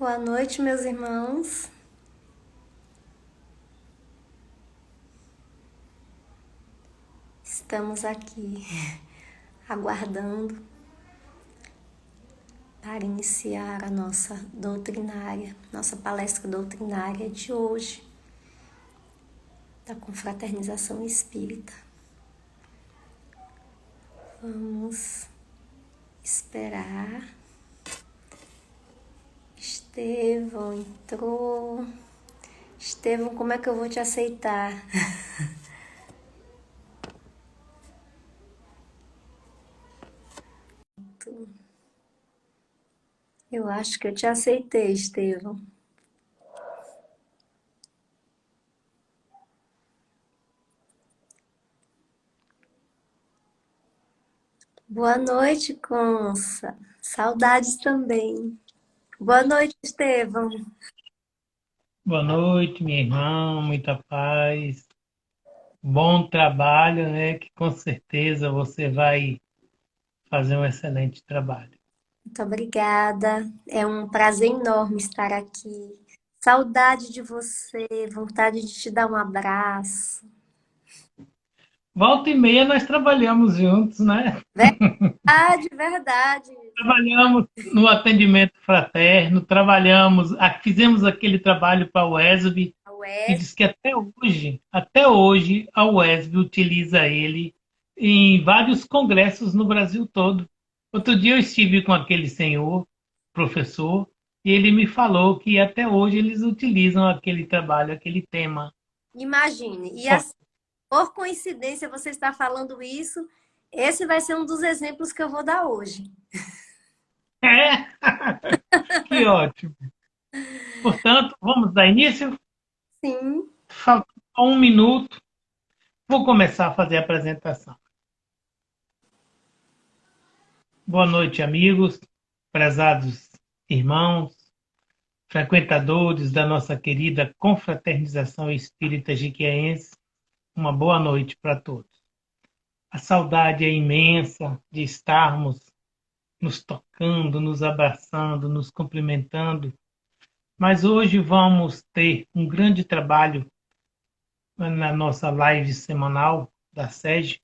Boa noite, meus irmãos. Estamos aqui aguardando para iniciar a nossa palestra doutrinária de hoje, da Confraternização Espírita. Vamos esperar. Estevão entrou. Estevão, como é que eu vou te aceitar? Eu acho que eu te aceitei, Estevão. Boa noite, Consa. Saudades também. Boa noite, Estevão. Boa noite, minha irmã, muita paz, bom trabalho, né? Que com certeza você vai fazer um excelente trabalho. Muito obrigada. É um prazer enorme estar aqui. Saudade de você, vontade de te dar um abraço. Volta e meia nós trabalhamos juntos, né? Verdade, verdade. Trabalhamos no atendimento fraterno, fizemos aquele trabalho para a UESB A e UES, diz que até hoje a UESB utiliza ele em vários congressos no Brasil todo. Outro dia eu estive com aquele senhor, professor, e ele me falou que até hoje eles utilizam aquele trabalho, aquele tema. imagine. E Ó, assim, por coincidência, você está falando isso. Esse vai ser um dos exemplos que eu vou dar hoje. é, que ótimo. Portanto, vamos dar início? Sim. Falta só um minuto. Vou começar a fazer a apresentação. Boa noite, amigos, prezados irmãos, frequentadores da nossa querida Confraternização Espírita Jiquiense. Uma boa noite para todos. A saudade é imensa de estarmos nos tocando, nos abraçando, nos cumprimentando, mas hoje vamos ter um grande trabalho na nossa live semanal da SEG,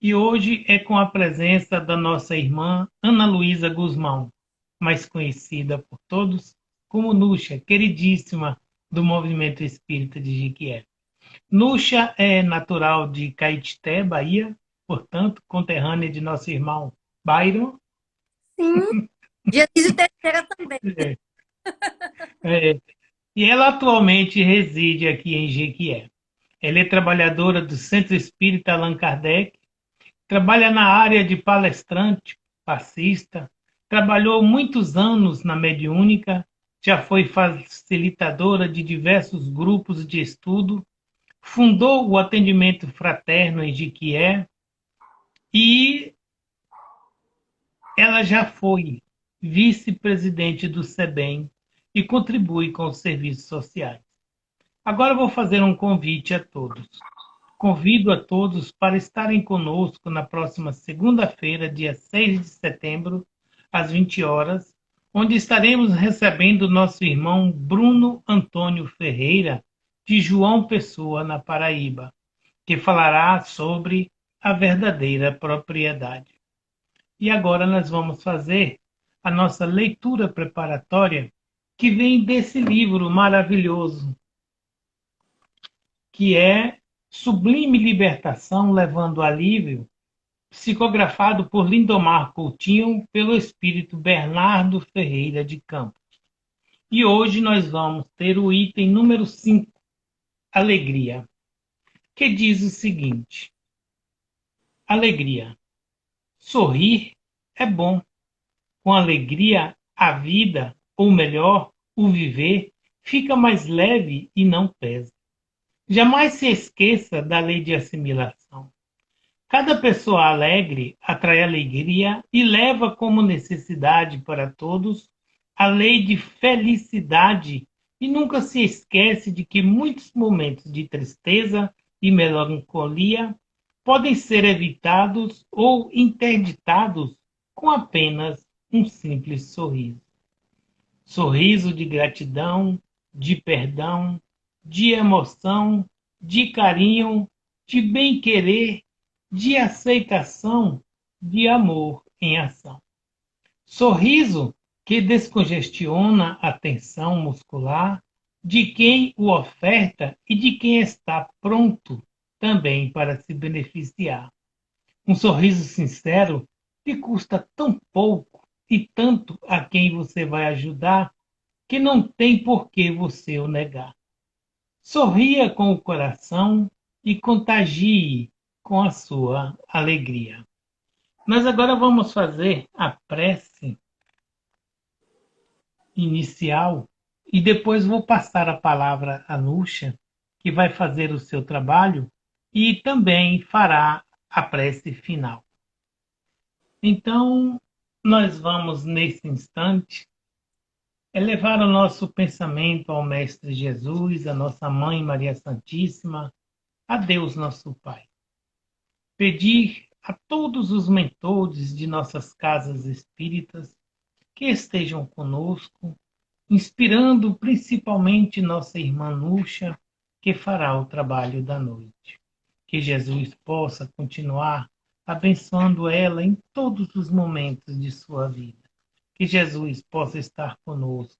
e hoje é com a presença da nossa irmã Ana Luísa Guzmão, mais conhecida por todos como Núcia, queridíssima do Movimento Espírita de Jequié. Núcia é natural de Caetité, Bahia, portanto, conterrânea de nosso irmão Byron. Sim. Dionísio Teixeira também. É, é, e ela atualmente reside aqui em Jequié. Ela é trabalhadora do Centro Espírita Allan Kardec. Trabalha na área de palestrante, passista, trabalhou muitos anos na mediúnica, já foi facilitadora de diversos grupos de estudo, fundou o atendimento fraterno em Jiquié e ela já foi vice-presidente do SEBEM e contribui com os serviços sociais. Agora vou fazer um convite a todos. Convido a todos para estarem conosco na próxima segunda-feira, dia 6 de setembro, às 20 horas, onde estaremos recebendo nosso irmão Bruno Antônio Ferreira, de João Pessoa, na Paraíba, que falará sobre a verdadeira propriedade. E agora nós vamos fazer a nossa leitura preparatória, que vem desse livro maravilhoso, que é Sublime Libertação Levando Alívio, psicografado por Lindomar Coutinho, pelo espírito Bernardo Ferreira de Campos. E hoje nós vamos ter o item número 5, Alegria, que diz o seguinte: Alegria. Sorrir é bom. Com alegria, a vida, ou melhor, o viver, fica mais leve e não pesa. Jamais se esqueça da lei de assimilação. Cada pessoa alegre atrai alegria e leva como necessidade para todos a lei de felicidade, e nunca se esquece de que muitos momentos de tristeza e melancolia podem ser evitados ou interditados com apenas um simples sorriso. Sorriso de gratidão, de perdão, de emoção, de carinho, de bem-querer, de aceitação, de amor em ação. Sorriso que descongestiona a tensão muscular de quem o oferta e de quem está pronto também para se beneficiar. Um sorriso sincero que custa tão pouco e tanto a quem você vai ajudar que não tem por que você o negar. Sorria com o coração e contagie com a sua alegria. Mas agora vamos fazer a prece inicial e depois vou passar a palavra à Núcia, que vai fazer o seu trabalho e também fará a prece final. Então, nós vamos, nesse instante, elevar o nosso pensamento ao Mestre Jesus, à nossa Mãe Maria Santíssima, a Deus nosso Pai. Pedir a todos os mentores de nossas casas espíritas que estejam conosco, inspirando principalmente nossa irmã Núcia, que fará o trabalho da noite. Que Jesus possa continuar abençoando ela em todos os momentos de sua vida. Que Jesus possa estar conosco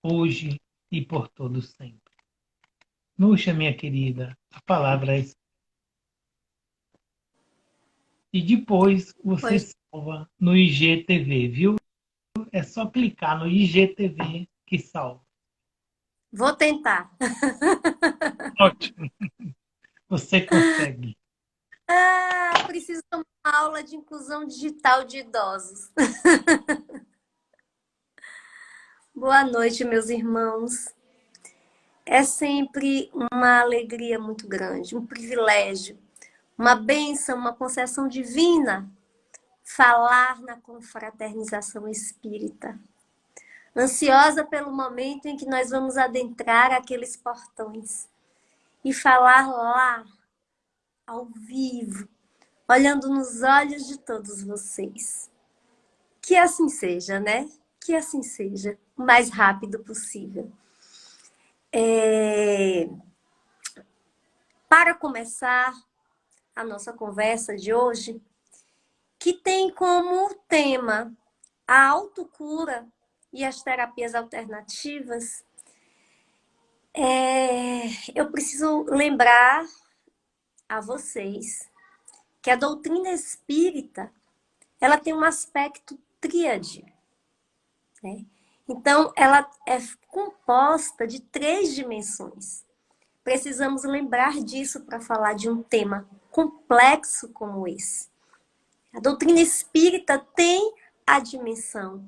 hoje e por todo sempre. Núcia, minha querida, a palavra é sua. E depois você Pois salva no IGTV, viu? É só clicar no IGTV que salva. vou tentar. Ótimo, você consegue. Ah, preciso tomar uma aula de inclusão digital de idosos. Boa noite, meus irmãos. É sempre uma alegria muito grande, um privilégio, uma bênção, uma concessão divina falar na confraternização espírita. Ansiosa pelo momento em que nós vamos adentrar aqueles portões e falar lá, ao vivo, olhando nos olhos de todos vocês. Que assim seja, né? Que assim seja, o mais rápido possível. Para começar a nossa conversa de hoje, que tem como tema a autocura e as terapias alternativas, eu preciso lembrar a vocês que a doutrina espírita ela tem um aspecto tríade, né? Então, ela é composta de 3 dimensões. Precisamos lembrar disso para falar de um tema complexo como esse. A doutrina espírita tem a dimensão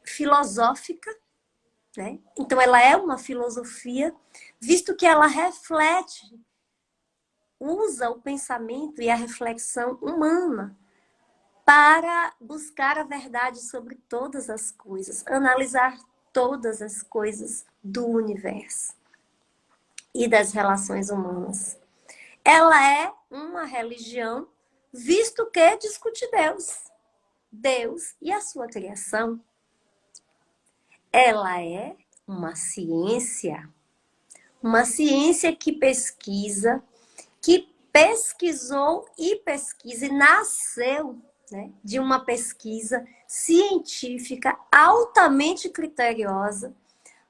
filosófica, né? Então, ela é uma filosofia, visto que ela reflete, usa o pensamento e a reflexão humana para buscar a verdade sobre todas as coisas, analisar todas as coisas do universo e das relações humanas. Ela é uma religião, visto que discute Deus e a sua criação. Ela é uma ciência que pesquisa, que pesquisou e pesquisa e nasceu, né, de uma pesquisa científica altamente criteriosa,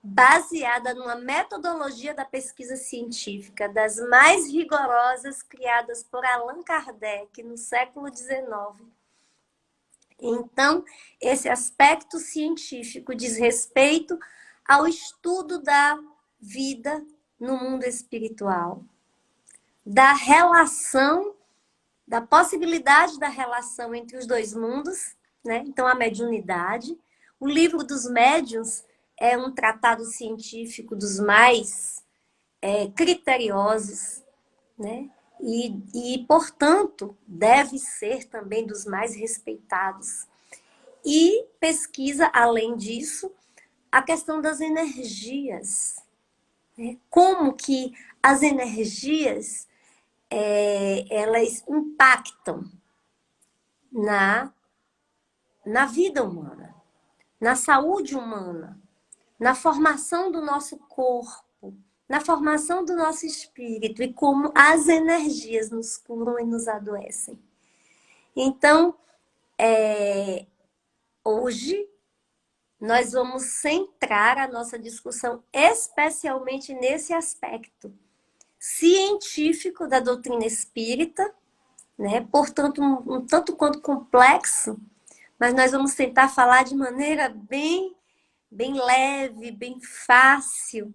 baseada numa metodologia da pesquisa científica das mais rigorosas criadas por Allan Kardec no século XIX. Então, esse aspecto científico diz respeito ao estudo da vida no mundo espiritual, da relação, da possibilidade da relação entre os dois mundos, né? Então, a mediunidade. O livro dos médiuns é um tratado científico dos mais criteriosos, né? Portanto, deve ser também dos mais respeitados. E pesquisa, além disso, a questão das energias, né? Como que as energias elas impactam na vida humana. na saúde humana, na formação do nosso corpo, na formação do nosso espírito e como as energias nos curam e nos adoecem. Então, hoje, nós vamos centrar a nossa discussão especialmente nesse aspecto científico da doutrina espírita, né? Portanto, um tanto quanto complexo, mas nós vamos tentar falar de maneira bem leve, bem fácil,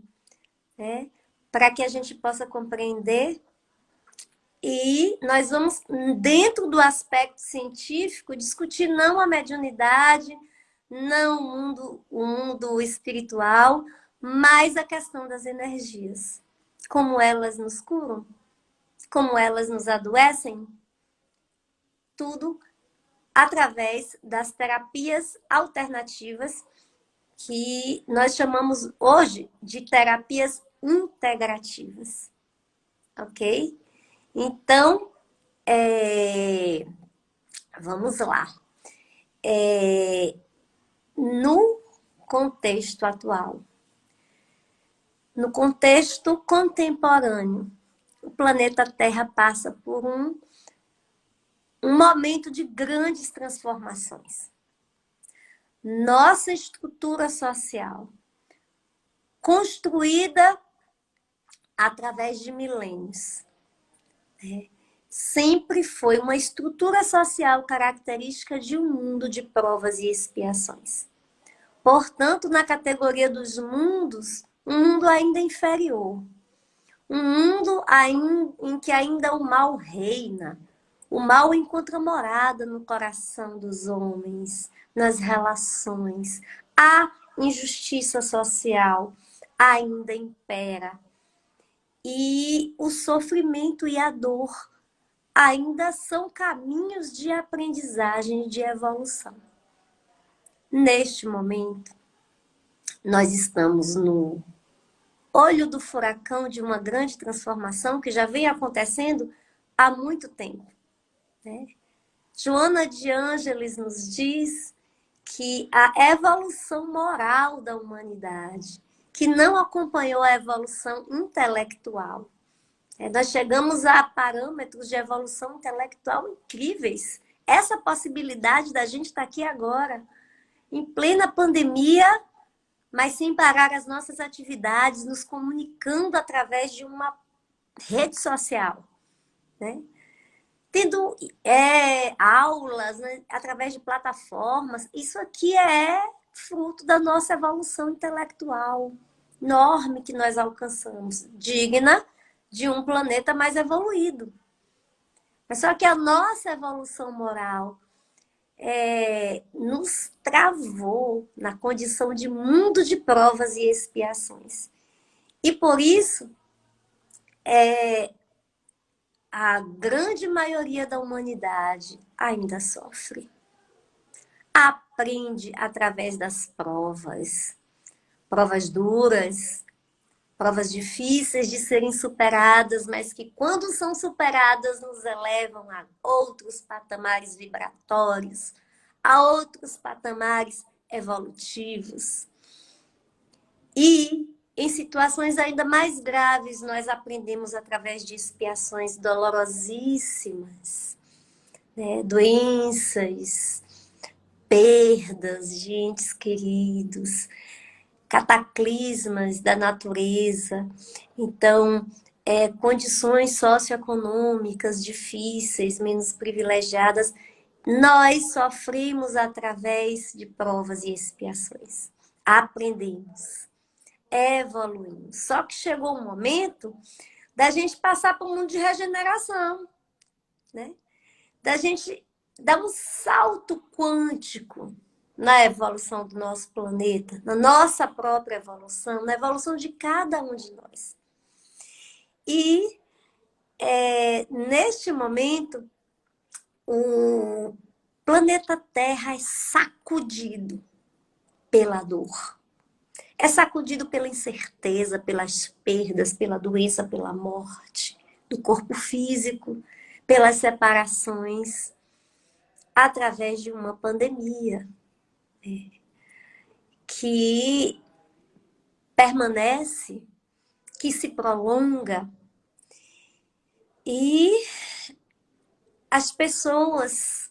né? Para que a gente possa compreender. E nós vamos, dentro do aspecto científico, discutir não a mediunidade, não o mundo espiritual, mas a questão das energias. Como elas nos curam, como elas nos adoecem, tudo através das terapias alternativas, que nós chamamos hoje de terapias integrativas. Ok? Então, vamos lá. No contexto atual, no contexto contemporâneo, o planeta Terra passa por um momento de grandes transformações. Nossa estrutura social, construída através de milênios, sempre foi uma estrutura social característica de um mundo de provas e expiações. Portanto, na categoria dos mundos, um mundo ainda inferior. Um mundo em que ainda o mal reina. O mal encontra morada no coração dos homens, nas relações. A injustiça social ainda impera. E o sofrimento e a dor ainda são caminhos de aprendizagem e de evolução. Neste momento, nós estamos no olho do furacão de uma grande transformação que já vem acontecendo há muito tempo, né? Joana de Ângeles nos diz que a evolução moral da humanidade, que não acompanhou a evolução intelectual, nós chegamos a parâmetros de evolução intelectual incríveis. Essa possibilidade da gente estar aqui agora, em plena pandemia, mas sem parar as nossas atividades, nos comunicando através de uma rede social, né? Tendo aulas, né, através de plataformas. Isso aqui é fruto da nossa evolução intelectual enorme que nós alcançamos, digna de um planeta mais evoluído. Mas só que a nossa evolução moral nos travou na condição de mundo de provas e expiações. E por isso, a grande maioria da humanidade ainda sofre. Aprende através das provas. Provas duras, provas difíceis de serem superadas, mas que quando são superadas nos elevam a outros patamares vibratórios, a outros patamares evolutivos. E em situações ainda mais graves, nós aprendemos através de expiações dolorosíssimas, né? Doenças, perdas de entes queridos, cataclismas da natureza. Então, condições socioeconômicas difíceis, menos privilegiadas, nós sofremos através de provas e expiações. Aprendemos, evoluímos. Só que chegou um momento da gente passar para um mundo de regeneração, né? Da gente dar um salto quântico na evolução do nosso planeta, na nossa própria evolução, na evolução de cada um de nós. E neste momento, o planeta Terra é sacudido pela dor. É sacudido pela incerteza, pelas perdas, pela doença, pela morte do corpo físico, pelas separações, através de uma pandemia. que permanece, que se prolonga, e as pessoas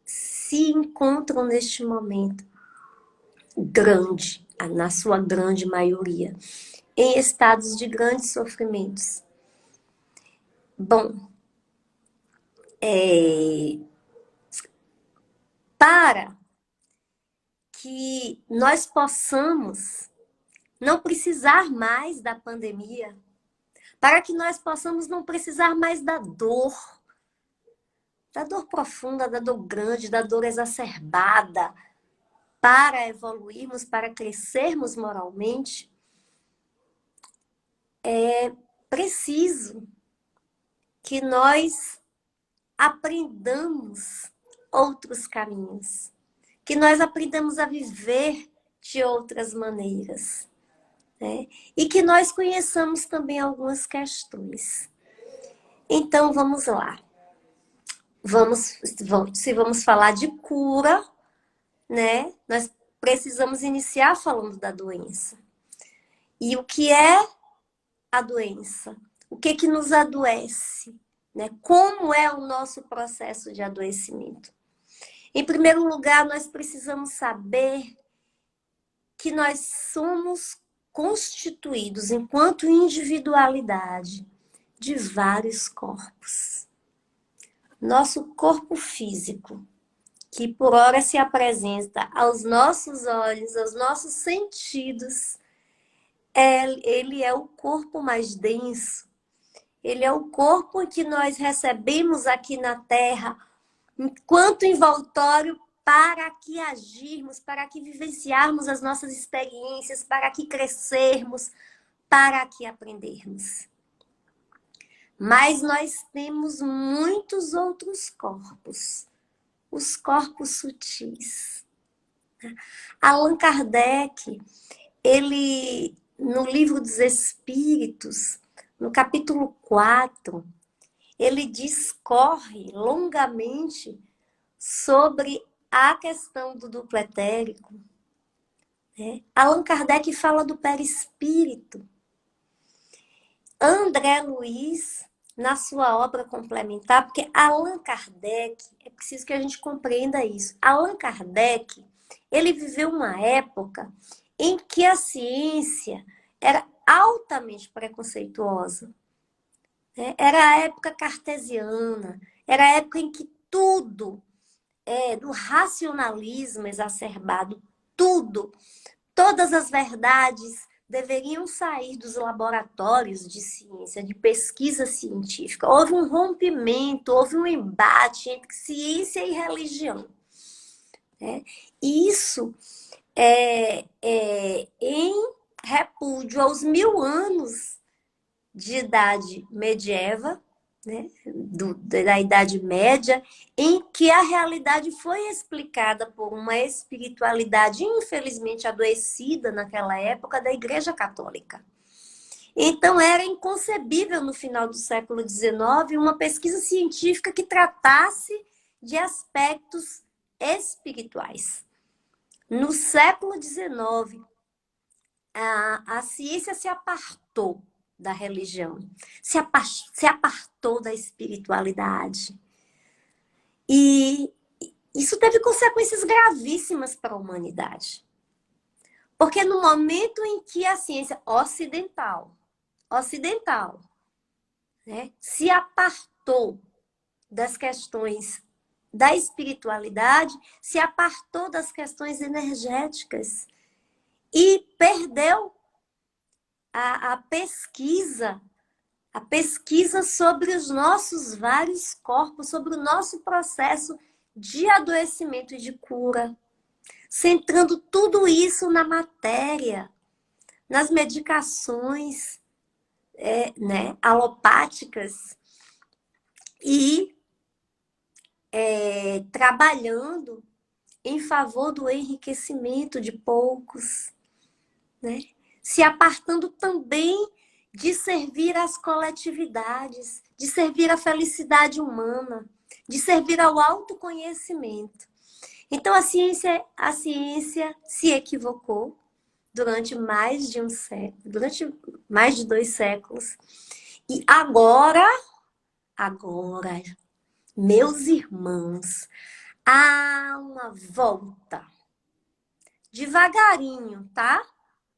se encontram neste momento grande, na sua grande maioria, em estados de grandes sofrimentos. Bom, para que nós possamos não precisar mais da pandemia, para que nós possamos não precisar mais da dor profunda, da dor grande, da dor exacerbada, para evoluirmos, para crescermos moralmente, é preciso que nós aprendamos outros caminhos, que nós aprendamos a viver de outras maneiras, né? E que nós conheçamos também algumas questões. Então, vamos lá. Se vamos falar de cura, né? Nós precisamos iniciar falando da doença. E o que é a doença? O que nos adoece? Né? Como é o nosso processo de adoecimento? Em primeiro lugar, nós precisamos saber que nós somos constituídos, enquanto individualidade, de vários corpos. Nosso corpo físico, que por hora se apresenta aos nossos olhos, aos nossos sentidos, ele é o corpo mais denso. Ele é o corpo que nós recebemos aqui na Terra, enquanto envoltório, para que agirmos, para que vivenciarmos as nossas experiências, para que crescermos, para que aprendermos. Mas nós temos muitos outros corpos, os corpos sutis. Allan Kardec, ele, no Livro dos Espíritos, no capítulo 4, ele discorre longamente sobre a questão do duplo etérico. Né? Allan Kardec fala do perispírito. André Luiz, na sua obra complementar, porque Allan Kardec, é preciso que a gente compreenda isso. Allan Kardec, ele viveu uma época em que a ciência era altamente preconceituosa. Né? Era a época cartesiana, era a época em que tudo, do racionalismo exacerbado, todas as verdades deveriam sair dos laboratórios de ciência, de pesquisa científica. Houve um rompimento, houve um embate entre ciência e religião. Né? Isso em repúdio aos 1000 anos de idade medieva, né? Da Idade Média, em que a realidade foi explicada por uma espiritualidade infelizmente adoecida naquela época da Igreja Católica. Então era inconcebível no final do século XIX uma pesquisa científica que tratasse de aspectos espirituais. No século XIX, a ciência se apartou da religião, se apartou da espiritualidade. E isso teve consequências gravíssimas para a humanidade. Porque no momento em que a ciência ocidental, né, se apartou das questões da espiritualidade, se apartou das questões energéticas e perdeu a pesquisa sobre os nossos vários corpos, sobre o nosso processo de adoecimento e de cura, centrando tudo isso na matéria, nas medicações né, alopáticas e trabalhando em favor do enriquecimento de poucos, né? Se apartando também de servir às coletividades, de servir à felicidade humana, de servir ao autoconhecimento. Então, a ciência se equivocou durante mais de um século, durante mais de 2 séculos. E agora, meus irmãos, há uma volta. Devagarinho, tá?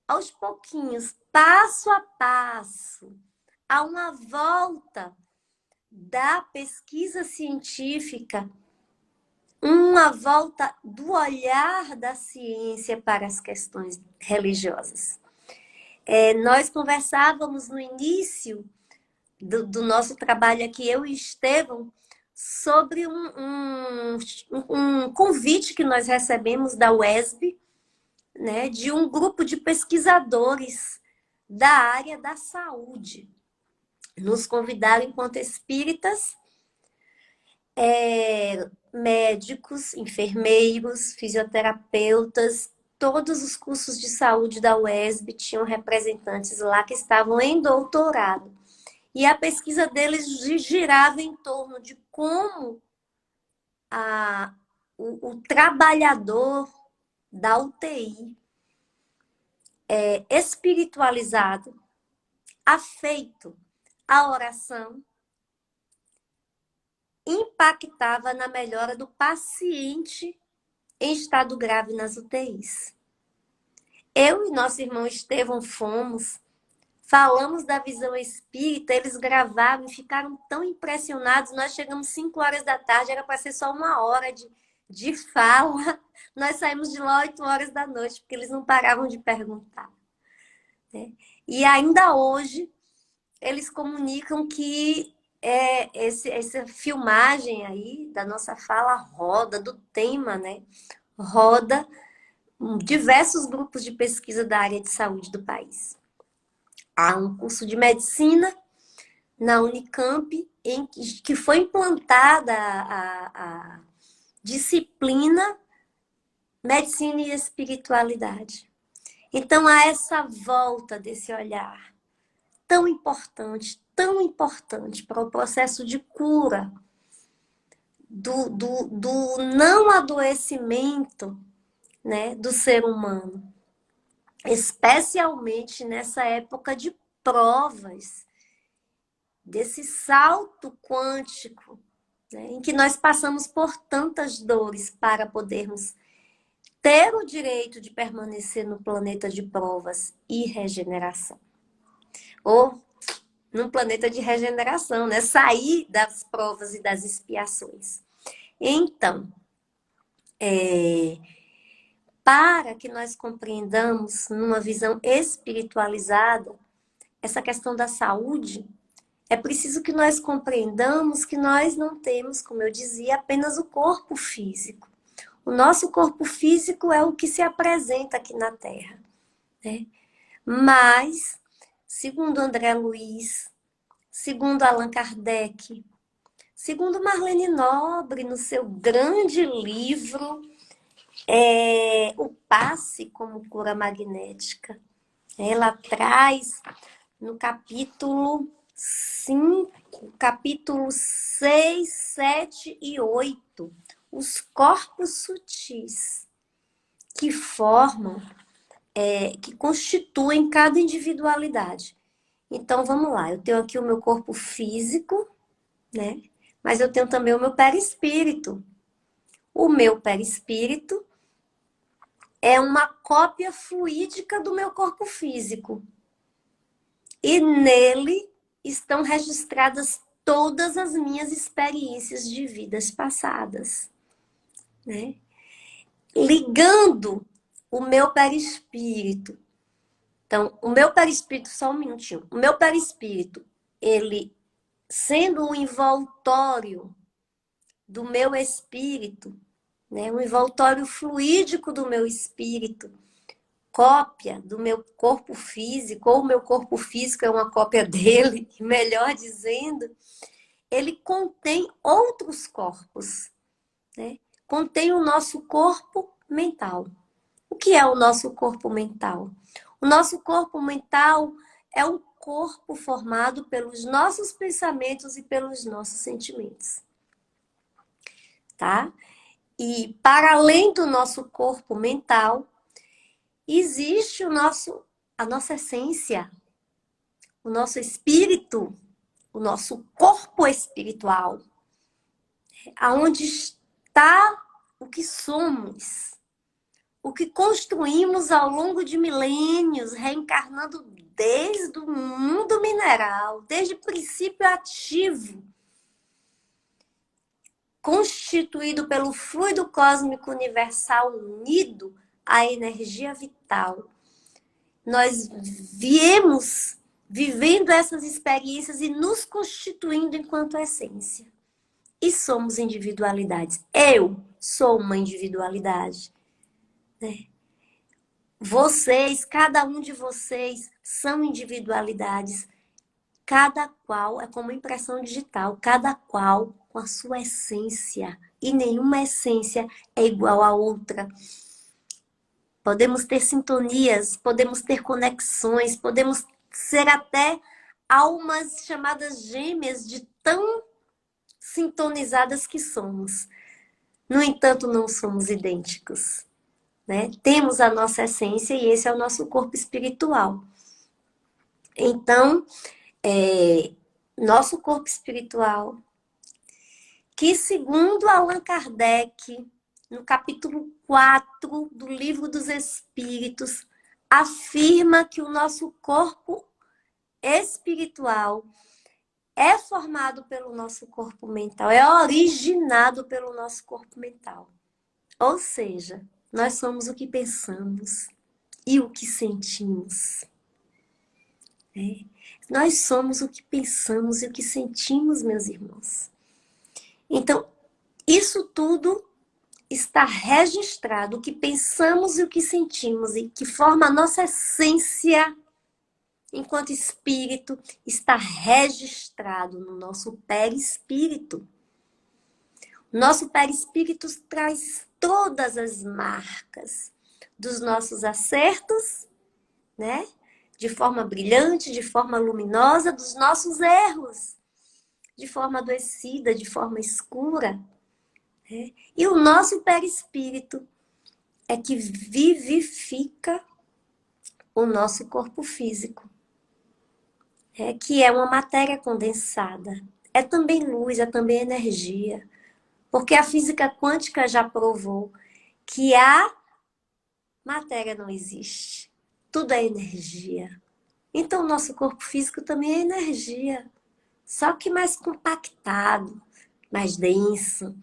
Aos pouquinhos, passo a passo. Há uma volta da pesquisa científica, uma volta do olhar da ciência para as questões religiosas. Nós conversávamos no início do nosso trabalho aqui, eu e Estevão, sobre um convite que nós recebemos da UESB, né, de um grupo de pesquisadores da área da saúde. Nos convidaram enquanto espíritas, médicos, enfermeiros, fisioterapeutas, todos os cursos de saúde da UESB tinham representantes lá que estavam em doutorado. E a pesquisa deles girava em torno de como o trabalhador da UTI espiritualizado, afeito à oração, impactava na melhora do paciente em estado grave nas UTIs. Eu e nosso irmão Estevão falamos da visão espírita, eles gravaram e ficaram tão impressionados. Nós chegamos 5 horas da tarde, era para ser só 1 hora de fala. Nós saímos de lá 8 horas da noite, porque eles não paravam de perguntar. Né? E ainda hoje, eles comunicam que essa filmagem aí da nossa fala roda, do tema, né? Roda diversos grupos de pesquisa da área de saúde do país. Há um curso de medicina na Unicamp em que foi implantada a disciplina medicina e espiritualidade. Então, há essa volta desse olhar tão importante para o processo de cura, do não adoecimento, né, do ser humano. Especialmente nessa época de provas, desse salto quântico, né, em que nós passamos por tantas dores para podermos ter o direito de permanecer no planeta de provas e regeneração. Ou num planeta de regeneração, né? Sair das provas e das expiações. Então, para que nós compreendamos, numa visão espiritualizada, essa questão da saúde, é preciso que nós compreendamos que nós não temos, como eu dizia, apenas o corpo físico. O nosso corpo físico é o que se apresenta aqui na Terra, né? Mas, segundo André Luiz, segundo Allan Kardec, segundo Marlene Nobre, no seu grande livro, O Passe como Cura Magnética, ela traz no capítulo 5, capítulo 6, 7 e 8, os corpos sutis que formam, que constituem cada individualidade. Então, vamos lá. Eu tenho aqui o meu corpo físico, né? Mas eu tenho também o meu perispírito. O meu perispírito é uma cópia fluídica do meu corpo físico. E nele estão registradas todas as minhas experiências de vidas passadas, né? Ligando o meu perispírito. Então, o meu perispírito, só um minutinho. O meu perispírito, ele sendo um envoltório do meu espírito, né? Um envoltório fluídico do meu espírito, cópia do meu corpo físico, ou o meu corpo físico é uma cópia dele, melhor dizendo, ele contém outros corpos, né? Contém o nosso corpo mental. O que é o nosso corpo mental? O nosso corpo mental é um corpo formado pelos nossos pensamentos e pelos nossos sentimentos. Tá? E para além do nosso corpo mental, existe a nossa essência, o nosso espírito, o nosso corpo espiritual, aonde está o que somos, o que construímos ao longo de milênios, reencarnando desde o mundo mineral, desde o princípio ativo, constituído pelo fluido cósmico universal unido à energia vital. Nós viemos vivendo essas experiências e nos constituindo enquanto essência. E somos individualidades. Eu sou uma individualidade, né? Vocês, cada um de vocês, são individualidades. Cada qual é como impressão digital, cada qual com a sua essência. E nenhuma essência é igual à outra. Podemos ter sintonias, podemos ter conexões, podemos ser até almas chamadas gêmeas de tão sintonizadas que somos. No entanto, não somos idênticos, né? Temos a nossa essência e esse é o nosso corpo espiritual. Então, nosso corpo espiritual, que segundo Allan Kardec, no capítulo 4 do Livro dos Espíritos, afirma que o nosso corpo espiritual é formado pelo nosso corpo mental, é originado pelo nosso corpo mental. Ou seja, nós somos o que pensamos e o que sentimos. Nós somos o que pensamos e o que sentimos, meus irmãos. Então, isso tudo está registrado, o que pensamos e o que sentimos, e que forma a nossa essência enquanto espírito, está registrado no nosso perispírito. Nosso perispírito traz todas as marcas dos nossos acertos, né? De forma brilhante, de forma luminosa, dos nossos erros, de forma adoecida, de forma escura. Né? E o nosso perispírito é que vivifica o nosso corpo físico, que é uma matéria condensada. É também luz, é também energia. Porque a física quântica já provou que a matéria não existe. Tudo é energia. Então, o nosso corpo físico também é energia. Só que mais compactado, mais denso,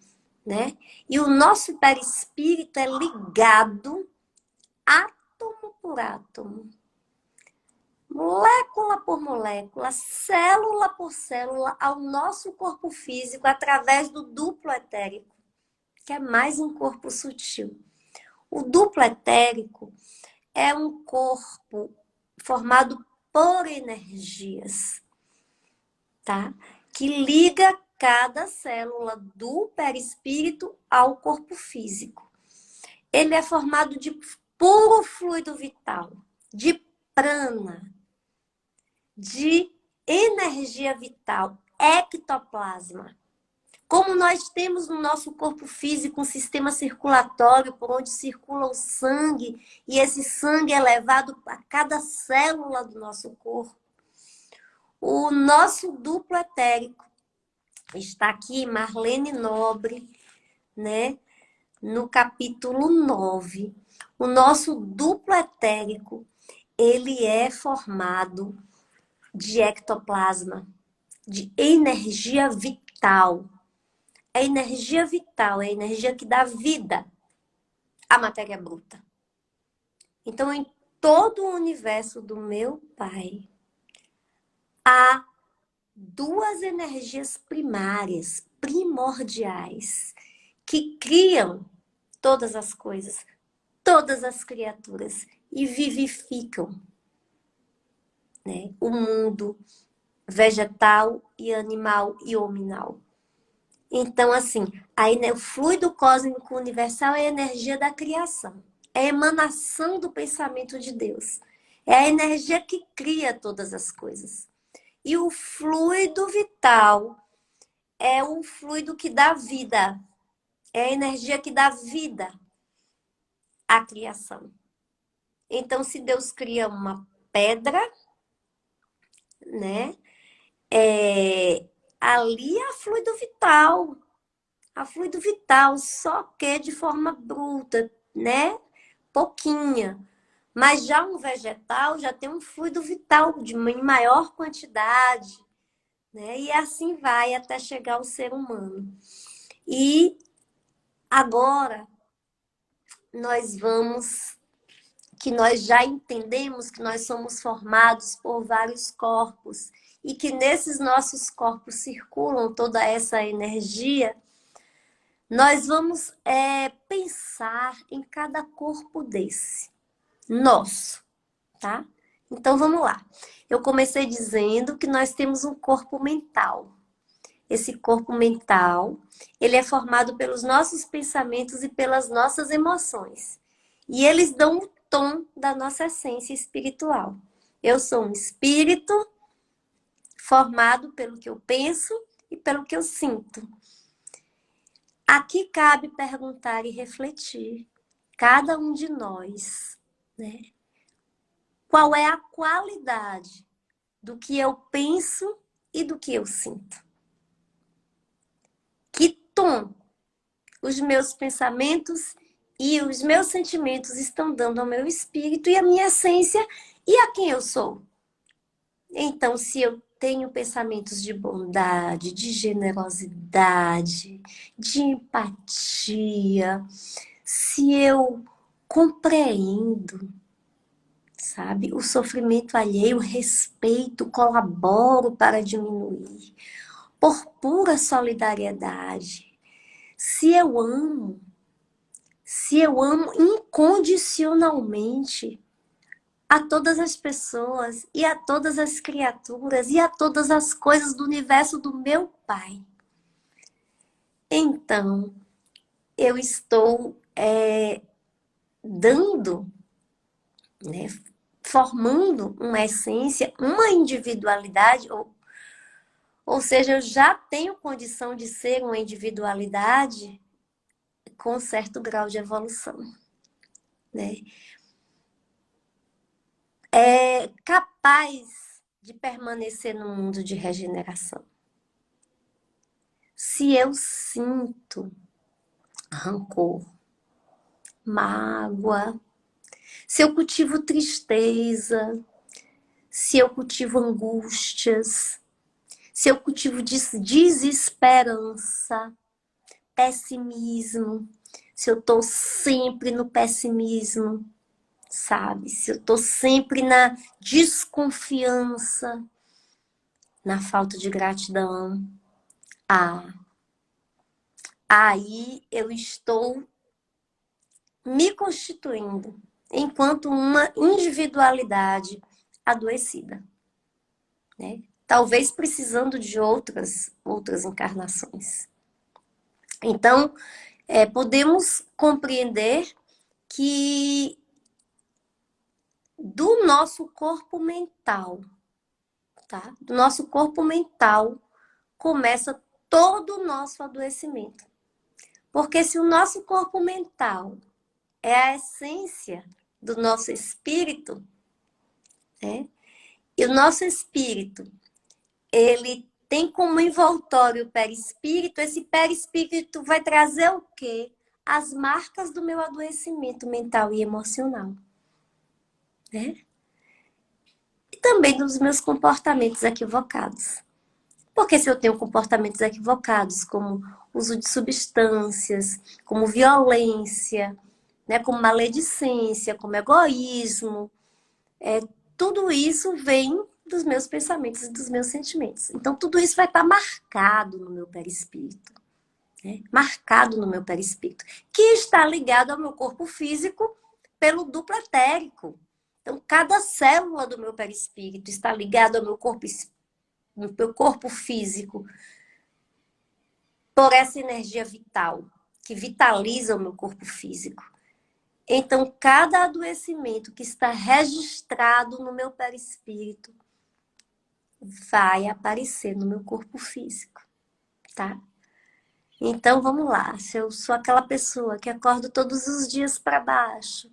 né? E o nosso perispírito é ligado átomo por átomo, molécula por molécula, célula por célula, ao nosso corpo físico através do duplo etérico, que é mais um corpo sutil. O duplo etérico é um corpo formado por energias, tá? Que liga cada célula do perispírito ao corpo físico. Ele é formado de puro fluido vital, de prana, de energia vital, ectoplasma. Como nós temos no nosso corpo físico um sistema circulatório por onde circula o sangue, e esse sangue é levado a cada célula do nosso corpo, o nosso duplo etérico está aqui, Marlene Nobre, né? No capítulo 9. O nosso duplo etérico, ele é formado de ectoplasma, de energia vital. A energia vital é a energia que dá vida à matéria bruta. Então, em todo o universo do meu Pai, há duas energias primárias, primordiais, que criam todas as coisas, todas as criaturas e vivificam, né? O mundo vegetal e animal e hominal. Então, assim, o fluido cósmico universal é a energia da criação. É a emanação do pensamento de Deus. É a energia que cria todas as coisas. E o fluido vital é o fluido que dá vida é a energia que dá vida à criação. Então, se Deus cria uma pedra, né? Ali é a fluido vital, só que de forma bruta, né? Pouquinha. Mas já um vegetal já tem um fluido vital em maior quantidade, né? E assim vai até chegar ao ser humano. E agora nós já entendemos que nós somos formados por vários corpos e que nesses nossos corpos circulam toda essa energia, nós vamos pensar em cada corpo desse, nosso, tá? Então vamos lá. Eu comecei dizendo que nós temos um corpo mental. Esse corpo mental, ele é formado pelos nossos pensamentos e pelas nossas emoções. E eles dão o tom da nossa essência espiritual. Eu sou um espírito formado pelo que eu penso e pelo que eu sinto. Aqui cabe perguntar e refletir, cada um de nós, né? Qual é a qualidade do que eu penso e do que eu sinto? Que tom os meus pensamentos e os meus sentimentos estão dando ao meu espírito e à minha essência e a quem eu sou? Então, se eu tenho pensamentos de bondade, de generosidade, de empatia, se eu compreendo, sabe, o sofrimento alheio, respeito, colaboro para diminuir, por pura solidariedade, se eu amo incondicionalmente a todas as pessoas e a todas as criaturas e a todas as coisas do universo do meu Pai, então eu estou dando, né, formando uma essência, uma individualidade, ou seja, eu já tenho condição de ser uma individualidade com certo grau de evolução, né? É capaz de permanecer no mundo de regeneração. Se eu sinto rancor, mágoa, se eu cultivo tristeza, se eu cultivo angústias, se eu cultivo desesperança, pessimismo, se eu estou sempre no pessimismo, sabe? Se eu estou sempre na desconfiança, na falta de gratidão, aí eu estou me constituindo enquanto uma individualidade adoecida, né? Talvez precisando de outras encarnações. Então, podemos compreender que do nosso corpo mental, tá? Do nosso corpo mental começa todo o nosso adoecimento. Porque se o nosso corpo mental é a essência do nosso espírito, né? E o nosso espírito, ele tem como envoltório o perispírito, esse perispírito vai trazer o quê? As marcas do meu adoecimento mental e emocional, né? E também dos meus comportamentos equivocados. Porque se eu tenho comportamentos equivocados, como uso de substâncias, como violência, né, como maledicência, como egoísmo, tudo isso vem dos meus pensamentos e dos meus sentimentos. Então, tudo isso vai estar marcado no meu perispírito. Né? Marcado no meu perispírito. Que está ligado ao meu corpo físico pelo duplo etérico. Então, cada célula do meu perispírito está ligada ao meu corpo físico por essa energia vital, que vitaliza o meu corpo físico. Então, cada adoecimento que está registrado no meu perispírito vai aparecer no meu corpo físico, tá? Então, vamos lá. Se eu sou aquela pessoa que acordo todos os dias para baixo,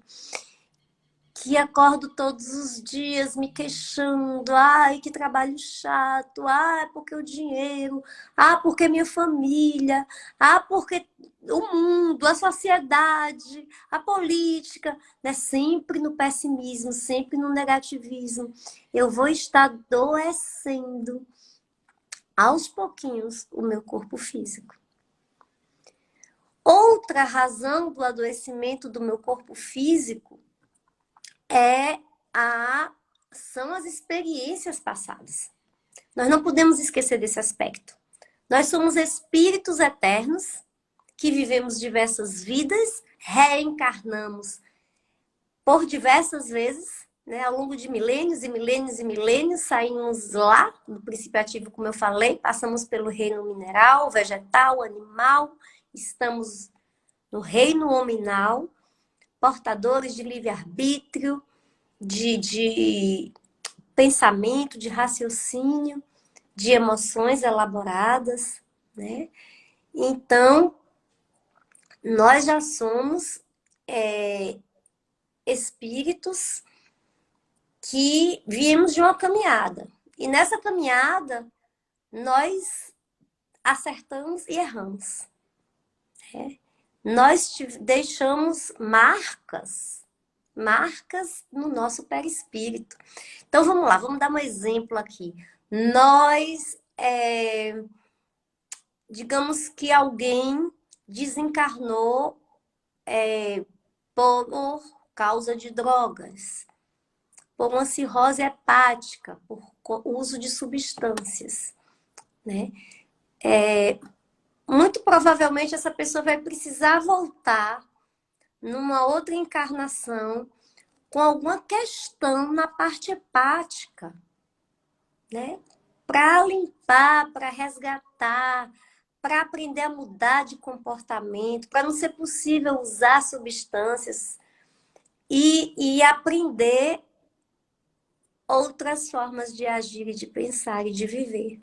que acordo todos os dias me queixando, ai, que trabalho chato, ai, porque o dinheiro, ah, porque minha família, ah, porque o mundo, a sociedade, a política, né? Sempre no pessimismo, sempre no negativismo. Eu vou estar adoecendo aos pouquinhos o meu corpo físico. Outra razão do adoecimento do meu corpo físico é são as experiências passadas. Nós não podemos esquecer desse aspecto. Nós somos espíritos eternos que vivemos diversas vidas, reencarnamos por diversas vezes, né? Ao longo de milênios e milênios e milênios, saímos lá do princípio ativo, como eu falei, passamos pelo reino mineral, vegetal, animal, estamos no reino hominal, portadores de livre-arbítrio, de pensamento, de raciocínio, de emoções elaboradas, né? Então, nós já somos espíritos que viemos de uma caminhada. E nessa caminhada, nós acertamos e erramos. Né? Nós deixamos marcas no nosso perispírito. Então, vamos lá, vamos dar um exemplo aqui. Nós, digamos que alguém desencarnou por causa de drogas, por uma cirrose hepática, por uso de substâncias, né? Muito provavelmente essa pessoa vai precisar voltar numa outra encarnação com alguma questão na parte hepática, né? Para limpar, para resgatar, para aprender a mudar de comportamento, para não ser possível usar substâncias e aprender outras formas de agir e de pensar e de viver.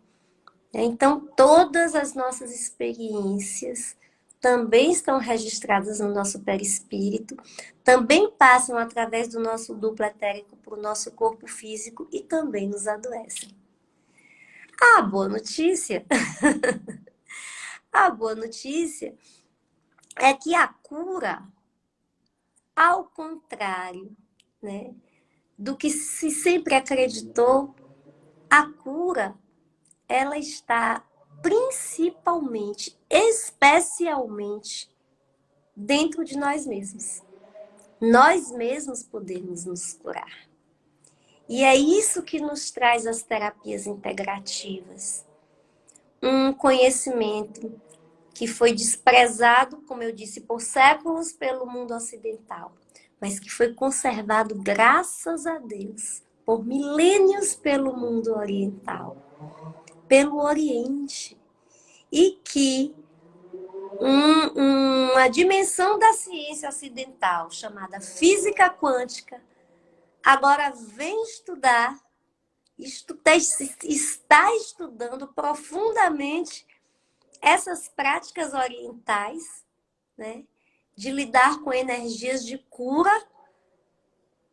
Então, todas as nossas experiências também estão registradas no nosso perispírito, também passam através do nosso duplo etérico para o nosso corpo físico e também nos adoecem. A boa notícia, a boa notícia é que a cura, ao contrário, né, do que se sempre acreditou, a cura, ela está principalmente, especialmente dentro de nós mesmos. Nós mesmos podemos nos curar. E é isso que nos traz as terapias integrativas. Um conhecimento que foi desprezado, como eu disse, por séculos pelo mundo ocidental, mas que foi conservado, graças a Deus, por milênios pelo mundo oriental, pelo Oriente, e que uma dimensão da ciência ocidental chamada física quântica agora vem estudar, está estudando profundamente essas práticas orientais, né, de lidar com energias de cura,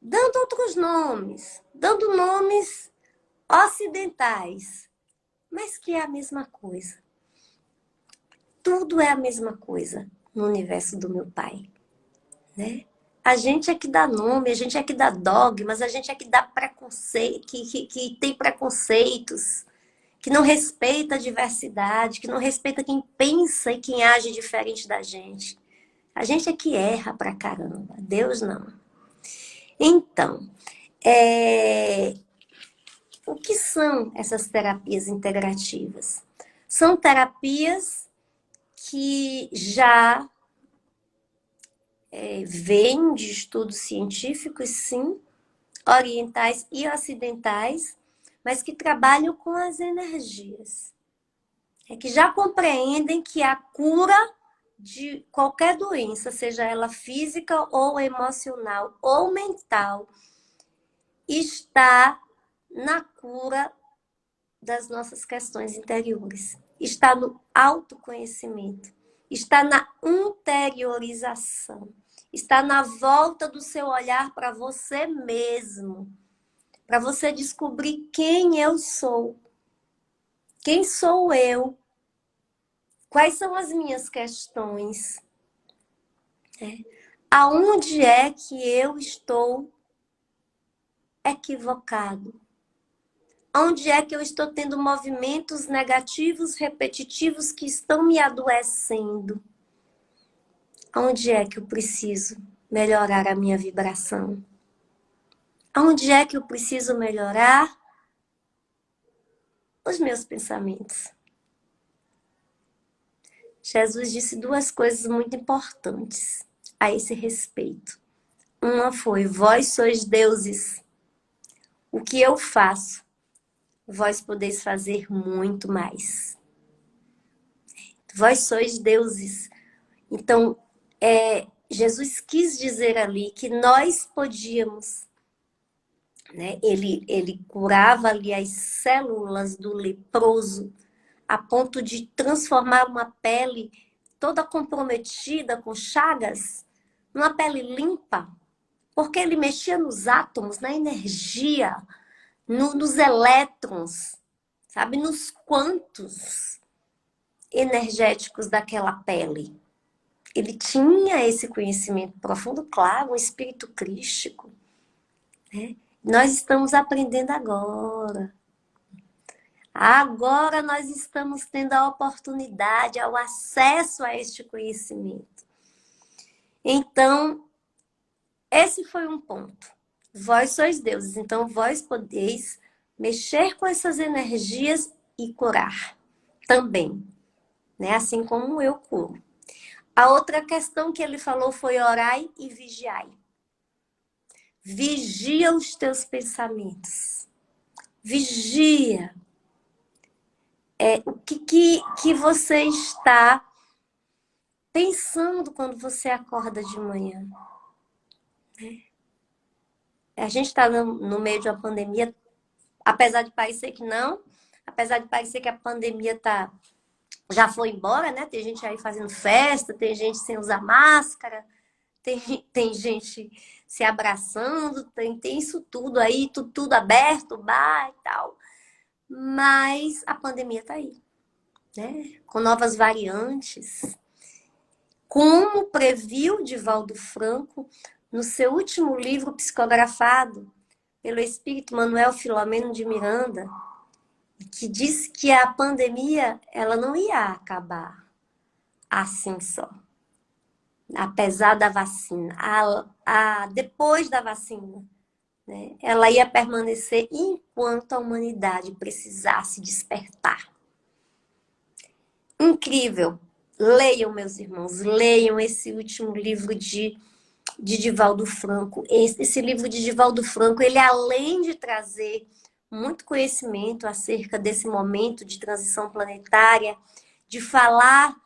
dando outros nomes, dando nomes ocidentais, mas que é a mesma coisa. Tudo é a mesma coisa no universo do meu Pai, né? A gente é que dá nome, a gente é que dá dogmas, a gente é que dá preconceito, que tem preconceitos, que não respeita a diversidade, que não respeita quem pensa e quem age diferente da gente. A gente é que erra pra caramba, Deus não. Então, o que são essas terapias integrativas? São terapias que já vêm de estudos científicos, sim, orientais e ocidentais, mas que trabalham com as energias. Que já compreendem que a cura de qualquer doença, seja ela física ou emocional ou mental, está na cura das nossas questões interiores, está no autoconhecimento. está na interiorização, está na volta do seu olhar para você mesmo, para você descobrir quem eu sou, quem sou eu, quais são as minhas questões, aonde é que eu estou equivocado, onde é que eu estou tendo movimentos negativos, repetitivos que estão me adoecendo, onde é que eu preciso melhorar a minha vibração, onde é que eu preciso melhorar os meus pensamentos. Jesus disse duas coisas muito importantes a esse respeito. Uma foi: vós sois deuses. O que eu faço, vós podeis fazer muito mais. Vós sois deuses. Então, Jesus quis dizer ali que nós podíamos, né? Ele curava ali as células do leproso a ponto de transformar uma pele toda comprometida com chagas numa pele limpa, porque ele mexia nos átomos, na energia, nos elétrons, sabe, nos quantos energéticos daquela pele. Ele tinha esse conhecimento profundo, claro, um espírito crístico, né? Nós estamos aprendendo agora. Agora nós estamos tendo a oportunidade, o acesso a este conhecimento. Então, esse foi um ponto. Vós sois deuses, então vós podeis mexer com essas energias e curar também, né? Assim como eu curo. A outra questão que ele falou foi orai e vigiai. Vigia os teus pensamentos. Vigia. O que você está pensando quando você acorda de manhã. A gente está no meio de uma pandemia, apesar de parecer que não, apesar de parecer que a pandemia já foi embora, né? Tem gente aí fazendo festa, tem gente sem usar máscara, tem gente se abraçando, tem isso tudo aí, tudo aberto, bar e tal. Mas a pandemia está aí, né? Com novas variantes. Como previu Divaldo Franco no seu último livro psicografado pelo espírito Manuel Filomeno de Miranda, que disse que a pandemia ela não ia acabar assim só. Apesar da vacina, depois da vacina, né, ela ia permanecer enquanto a humanidade precisasse despertar. Incrível! Leiam, meus irmãos, leiam esse último livro de Divaldo Franco. Esse livro de Divaldo Franco, ele além de trazer muito conhecimento acerca desse momento de transição planetária, de falar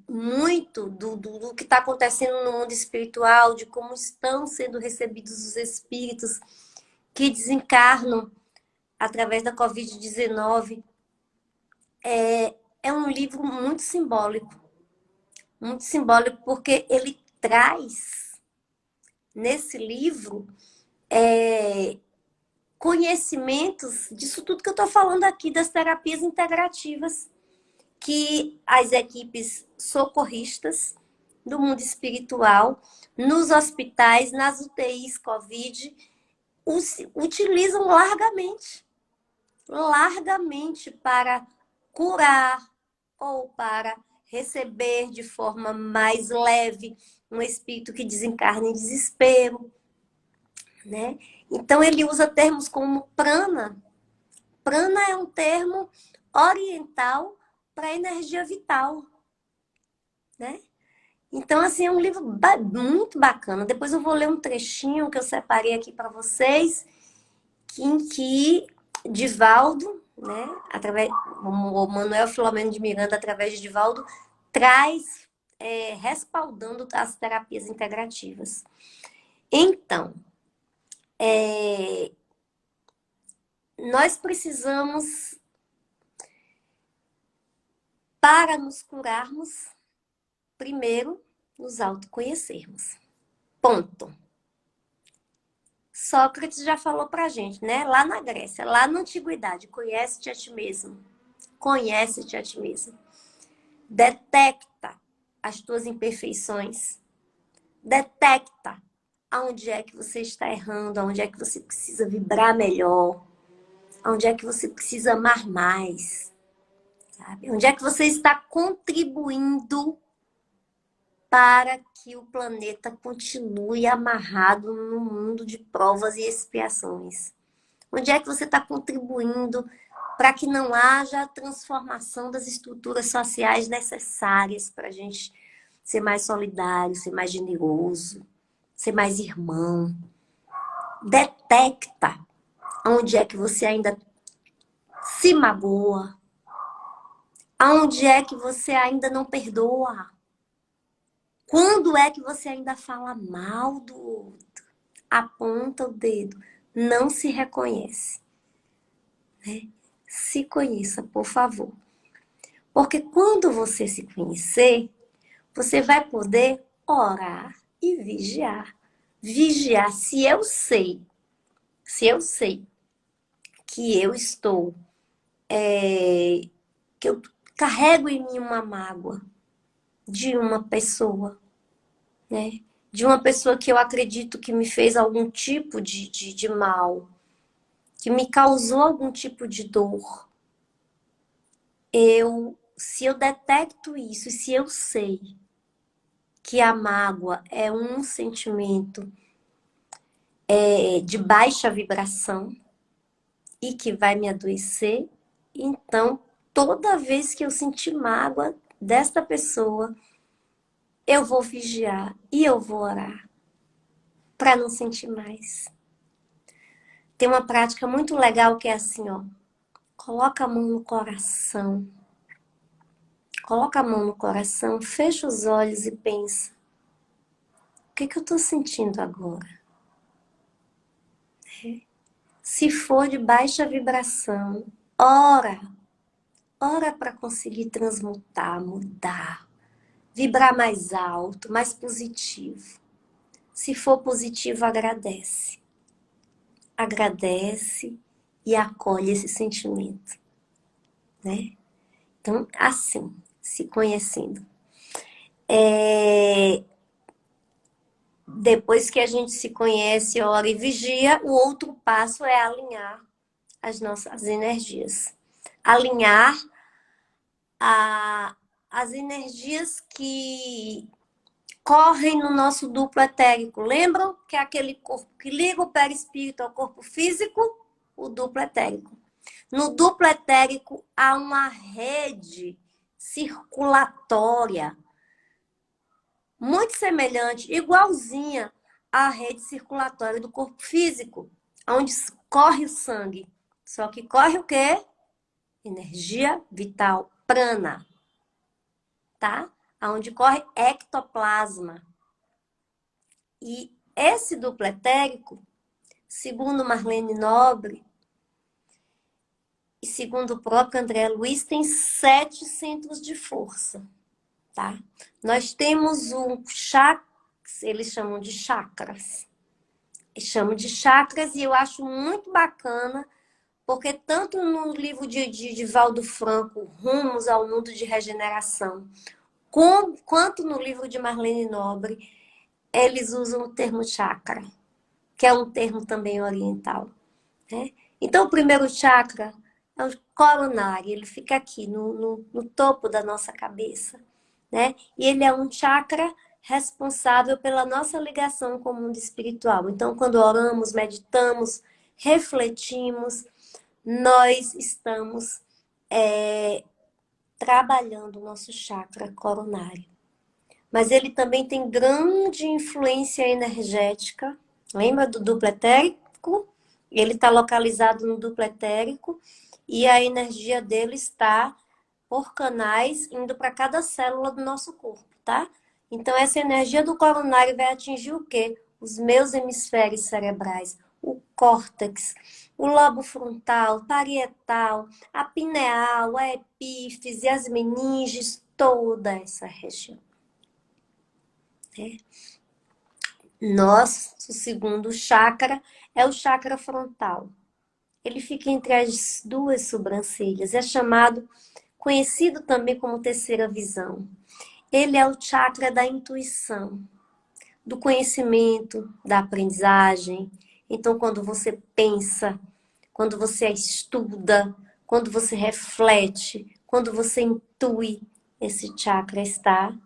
muito do que está acontecendo no mundo espiritual, de como estão sendo recebidos os espíritos que desencarnam através da Covid-19. É um livro muito simbólico porque ele traz nesse livro conhecimentos disso tudo que eu estou falando aqui, das terapias integrativas que as equipes socorristas do mundo espiritual, nos hospitais, nas UTIs Covid, utilizam largamente para curar ou para receber de forma mais leve um espírito que desencarna em desespero, né? Então ele usa termos como prana. Prana é um termo oriental para energia vital, né? Então, assim, é um livro muito bacana. Depois eu vou ler um trechinho que eu separei aqui para vocês, em que Divaldo, né, o Manuel Filomeno de Miranda, através de Divaldo, traz respaldando as terapias integrativas. Então, nós precisamos para nos curarmos, primeiro nos autoconhecermos. Ponto. Sócrates já falou pra gente, né? Lá na Grécia, lá na antiguidade, conhece-te a ti mesmo. Conhece-te a ti mesmo. Detecta as tuas imperfeições. Detecta aonde é que você está errando, aonde é que você precisa vibrar melhor, aonde é que você precisa amar mais, sabe? Onde é que você está contribuindo para que o planeta continue amarrado no mundo de provas e expiações? Onde é que você está contribuindo para que não haja a transformação das estruturas sociais necessárias para a gente ser mais solidário, ser mais generoso, ser mais irmão? Detecta onde é que você ainda se magoa, aonde é que você ainda não perdoa, quando é que você ainda fala mal do outro, aponta o dedo, não se reconhece, né? Se conheça, por favor. Porque quando você se conhecer, você vai poder orar e vigiar. Vigiar se eu sei que eu estou, que eu carrego em mim uma mágoa de uma pessoa, né? De uma pessoa que eu acredito que me fez algum tipo de mal, que me causou algum tipo de dor. Se eu detecto isso, e se eu sei que a mágoa é um sentimento de baixa vibração e que vai me adoecer, então, toda vez que eu sentir mágoa desta pessoa, eu vou vigiar e eu vou orar para não sentir mais. Tem uma prática muito legal que é assim, ó. Coloca a mão no coração. Coloca a mão no coração, fecha os olhos e pensa. O que eu estou sentindo agora? Se for de baixa vibração, ora. Ora para conseguir transmutar, mudar. Vibrar mais alto, mais positivo. Se for positivo, agradece. Agradece e acolhe esse sentimento, né? Então, assim, se conhecendo. Depois que a gente se conhece, ora e vigia, o outro passo é alinhar as nossas energias. Alinhar as energias que correm no nosso duplo etérico. Lembram que é aquele corpo que liga o perispírito ao corpo físico? O duplo etérico. No duplo etérico há uma rede circulatória muito semelhante, igualzinha à rede circulatória do corpo físico, onde corre o sangue. Só que corre o quê? Energia vital, prana, tá? Onde corre ectoplasma. E esse duplo etérico, segundo Marlene Nobre e segundo o próprio André Luiz, tem 7 centros de força, tá? Nós temos eles chamam de chakras. Eles chamam de chakras e eu acho muito bacana, porque tanto no livro de Valdo Franco, Rumos ao Mundo de Regeneração, quanto no livro de Marlene Nobre, eles usam o termo chakra, que é um termo também oriental, né? Então, o primeiro chakra é o coronário, ele fica aqui no topo da nossa cabeça, né? E ele é um chakra responsável pela nossa ligação com o mundo espiritual. Então, quando oramos, meditamos, refletimos, nós estamos trabalhando o nosso chakra coronário. Mas ele também tem grande influência energética. Lembra do duplo etérico? Ele está localizado no duplo etérico e a energia dele está por canais indo para cada célula do nosso corpo, tá? Então, essa energia do coronário vai atingir o quê? Os meus hemisférios cerebrais, o córtex, o lobo frontal, parietal, a pineal, a epífise, as meninges, toda essa região. Né? Nosso segundo chakra é o chakra frontal. Ele fica entre as duas sobrancelhas. É conhecido também como terceira visão. Ele é o chakra da intuição, do conhecimento, da aprendizagem. Então, quando você pensa, quando você estuda, quando você reflete, quando você intui, esse chakra está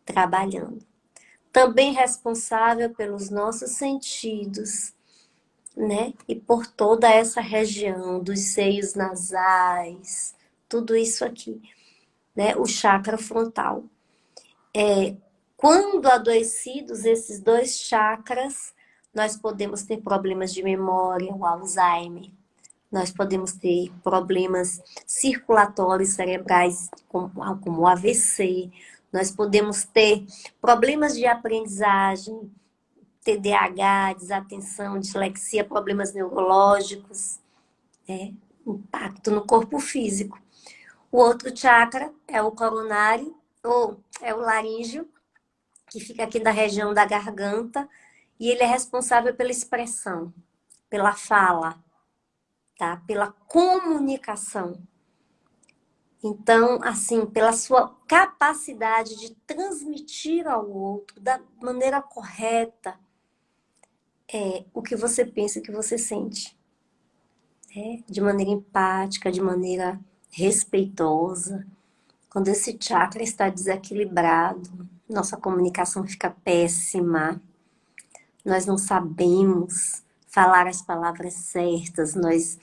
trabalhando. Também responsável pelos nossos sentidos, né? E por toda essa região dos seios nasais, tudo isso aqui, né? O chakra frontal. Quando adoecidos esses dois chakras, nós podemos ter problemas de memória, o Alzheimer. Nós podemos ter problemas circulatórios cerebrais, como o AVC. Nós podemos ter problemas de aprendizagem, TDAH, desatenção, dislexia, problemas neurológicos, impacto no corpo físico. O outro chakra é o coronário, ou é o laríngeo, que fica aqui na região da garganta, e ele é responsável pela expressão, pela fala, tá? Pela comunicação. Então, assim, pela sua capacidade de transmitir ao outro da maneira correta o que você pensa, o que você sente. De maneira empática, de maneira respeitosa. Quando esse chakra está desequilibrado, nossa comunicação fica péssima. Nós não sabemos falar as palavras certas, nós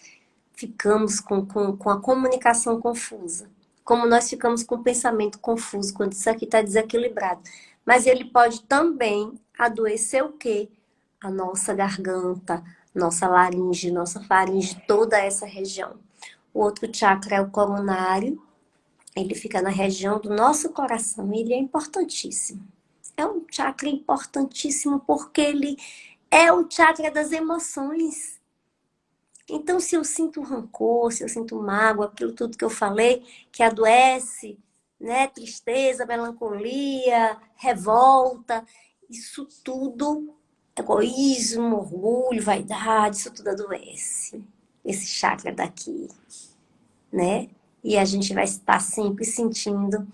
ficamos com a comunicação confusa. Como nós ficamos com o pensamento confuso quando isso aqui está desequilibrado. Mas ele pode também adoecer o quê? A nossa garganta, nossa laringe, nossa faringe, toda essa região. O outro chakra é o coronário. Ele fica na região do nosso coração. Ele é importantíssimo. É um chakra importantíssimo porque ele é o chakra das emoções. Então, se eu sinto rancor, se eu sinto mágoa, aquilo tudo que eu falei, que adoece, né? Tristeza, melancolia, revolta, isso tudo, egoísmo, orgulho, vaidade, isso tudo adoece. Esse chakra daqui, né? E a gente vai estar sempre sentindo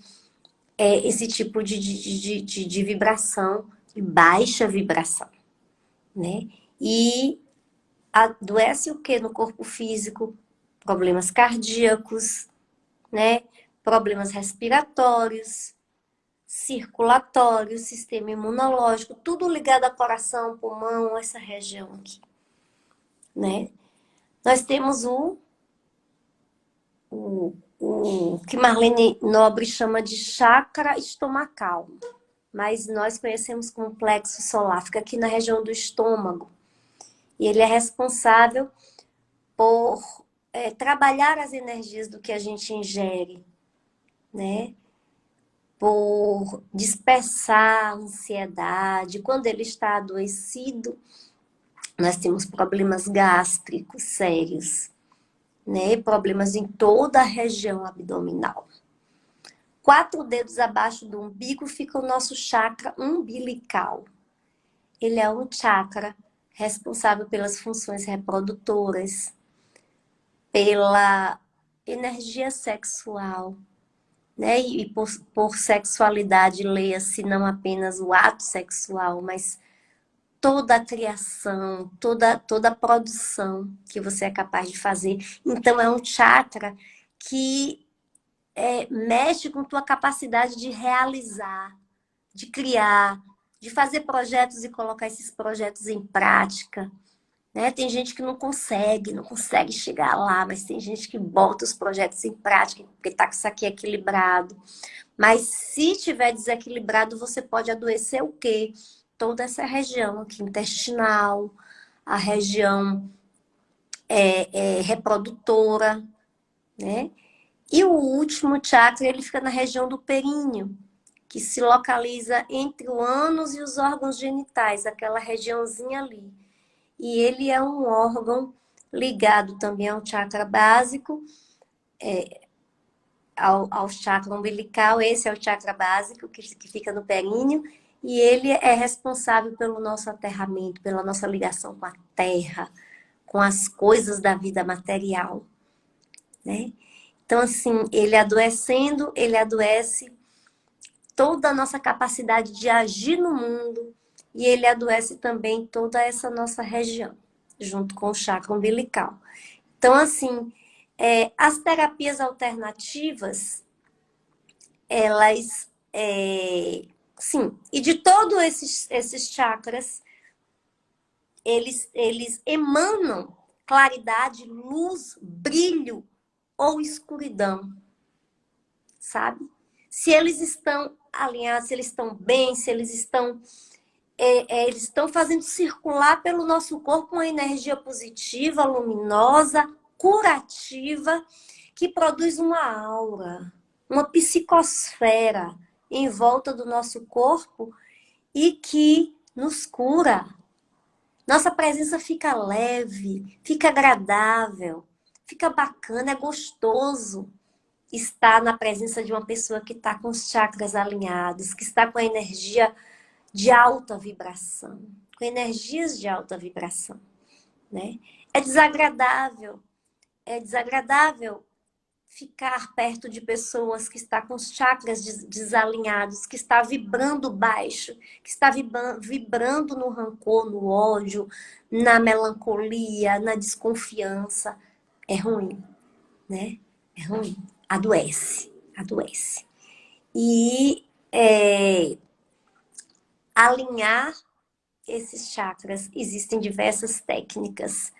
esse tipo de vibração, de baixa vibração, né? E adoece o que no corpo físico? Problemas cardíacos, né? Problemas respiratórios, circulatórios, sistema imunológico, tudo ligado a coração, pulmão, essa região aqui, né? Nós temos o que Marlene Nobre chama de chakra estomacal, mas nós conhecemos como plexo solar, fica aqui na região do estômago. E ele é responsável por trabalhar as energias do que a gente ingere, né? Por dispersar a ansiedade. Quando ele está adoecido, nós temos problemas gástricos sérios, né? Problemas em toda a região abdominal. 4 dedos abaixo do umbigo fica o nosso chakra umbilical. Ele é um chakra responsável pelas funções reprodutoras, pela energia sexual, né? E por sexualidade, leia-se não apenas o ato sexual, mas toda a criação, toda a produção que você é capaz de fazer. Então, é um chakra que mexe com tua capacidade de realizar, de criar, de fazer projetos e colocar esses projetos em prática. Né? Tem gente que não consegue chegar lá, mas tem gente que bota os projetos em prática, porque está com isso aqui equilibrado. Mas se tiver desequilibrado, você pode adoecer o quê? Toda essa região aqui, intestinal, a região reprodutora, né? E o último chakra, ele fica na região do períneo, que se localiza entre o ânus e os órgãos genitais, aquela regiãozinha ali. e ele é um órgão ligado também ao chakra básico, ao chakra umbilical. Esse é o chakra básico, que fica no períneo, e ele é responsável pelo nosso aterramento, pela nossa ligação com a terra, com as coisas da vida material, né? Então, assim, ele adoecendo, ele adoece toda a nossa capacidade de agir no mundo, e ele adoece também toda essa nossa região, junto com o chakra umbilical. Então, assim, as terapias alternativas, elas, sim, e de todos esses chakras, eles emanam claridade, luz, brilho ou escuridão, sabe? Se eles estão alinhados, se eles estão bem, se eles estão fazendo circular pelo nosso corpo uma energia positiva, luminosa, curativa, que produz uma aura, uma psicosfera em volta do nosso corpo e que nos cura. Nossa presença fica leve, fica agradável, fica bacana, é gostoso estar na presença de uma pessoa que está com os chakras alinhados, que está com a energia de alta vibração, com energias de alta vibração, né? É desagradável ficar perto de pessoas que estão com os chakras desalinhados, que está vibrando baixo, que está vibrando no rancor, no ódio, na melancolia, na desconfiança. É ruim, né? É ruim. Adoece, adoece. E alinhar esses chakras, existem diversas técnicas,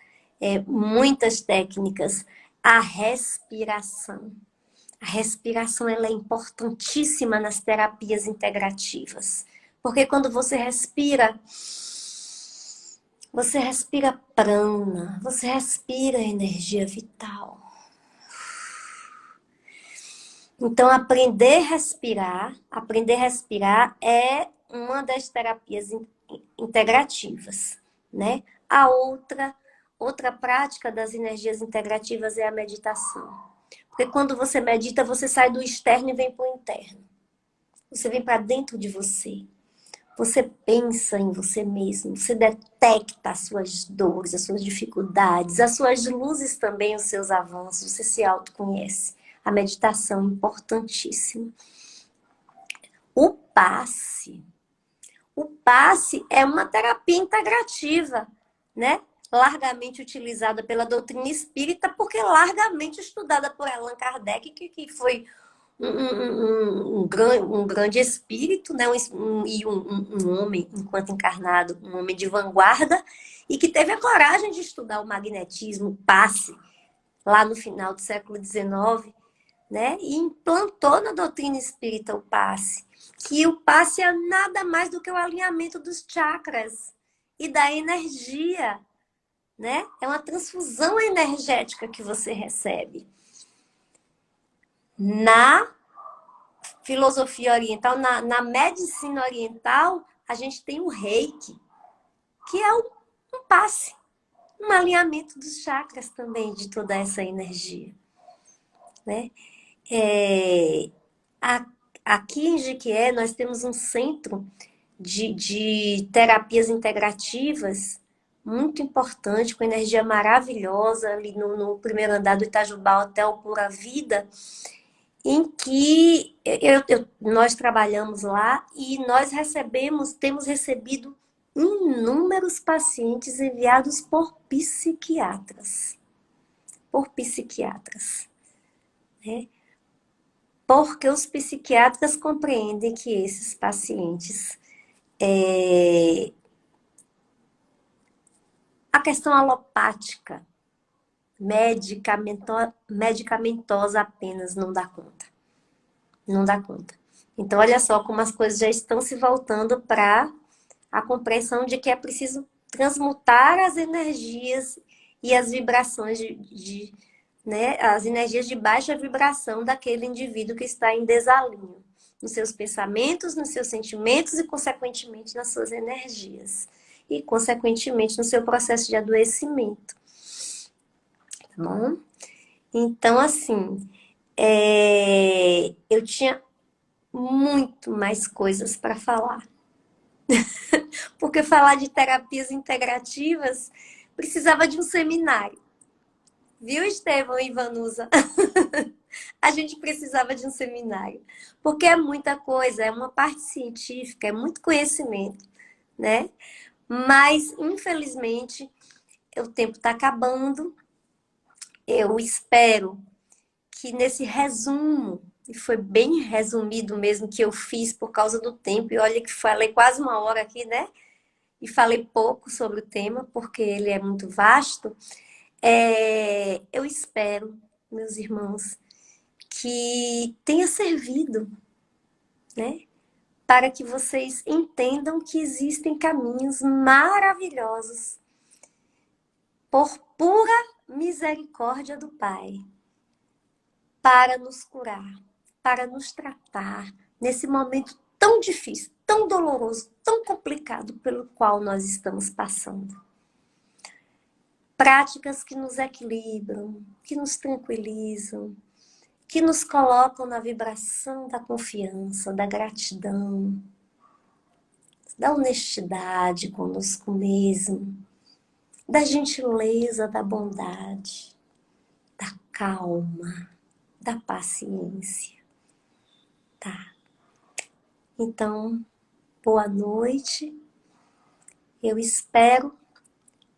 muitas técnicas. A respiração. A respiração, ela é importantíssima nas terapias integrativas. Porque quando você respira prana, você respira energia vital. Então, aprender a respirar é uma das terapias integrativas, né? A outra prática das energias integrativas é a meditação. Porque quando você medita, você sai do externo e vem para o interno. Você vem para dentro de você. Você pensa em você mesmo, você detecta as suas dores, as suas dificuldades, as suas luzes também, os seus avanços, você se autoconhece. A meditação é importantíssima. O passe. O passe é uma terapia integrativa, né? Largamente utilizada pela doutrina espírita, porque largamente estudada por Allan Kardec, que foi um grande espírito, né? Um homem, enquanto encarnado, um homem de vanguarda, e que teve a coragem de estudar o magnetismo, o passe, lá no final do século XIX, né? E implantou na doutrina espírita o passe, que o passe é nada mais do que o alinhamento dos chakras e da energia, né? É uma transfusão energética que você recebe. Na filosofia oriental, na medicina oriental, a gente tem o Reiki, que é um passe, um alinhamento dos chakras também, de toda essa energia, né? Aqui em Jequié, nós temos um centro de terapias integrativas muito importante, com energia maravilhosa, ali no primeiro andar do Itajubá Hotel Pura Vida, em que nós trabalhamos lá e nós temos recebido inúmeros pacientes enviados por psiquiatras. Né? Porque os psiquiatras compreendem que esses pacientes, a questão alopática, medicamentosa apenas não dá conta. Não dá conta. Então, olha só como as coisas já estão se voltando para a compreensão de que é preciso transmutar as energias e as vibrações né, as energias de baixa vibração daquele indivíduo que está em desalinho nos seus pensamentos, nos seus sentimentos e, consequentemente, nas suas energias. e, consequentemente, no seu processo de adoecimento. Tá bom? Então, assim, eu tinha muito mais coisas para falar. Porque falar de terapias integrativas precisava de um seminário. Viu, Estevão e Vanusa? A gente precisava de um seminário. Porque é muita coisa, é uma parte científica, é muito conhecimento, né? Mas, infelizmente, o tempo está acabando. Eu espero que nesse resumo, e foi bem resumido mesmo que eu fiz por causa do tempo, e olha que falei quase uma hora aqui, né? E falei pouco sobre o tema, porque ele é muito vasto. Eu espero, meus irmãos, que tenha servido, né? Para que vocês entendam que existem caminhos maravilhosos por pura misericórdia do Pai para nos curar, para nos tratar nesse momento tão difícil, tão doloroso, tão complicado pelo qual nós estamos passando. Práticas que nos equilibram, que nos tranquilizam, que nos colocam na vibração da confiança, da gratidão, da honestidade conosco mesmo, da gentileza, da bondade, da calma, da paciência, tá? Então, boa noite. Eu espero,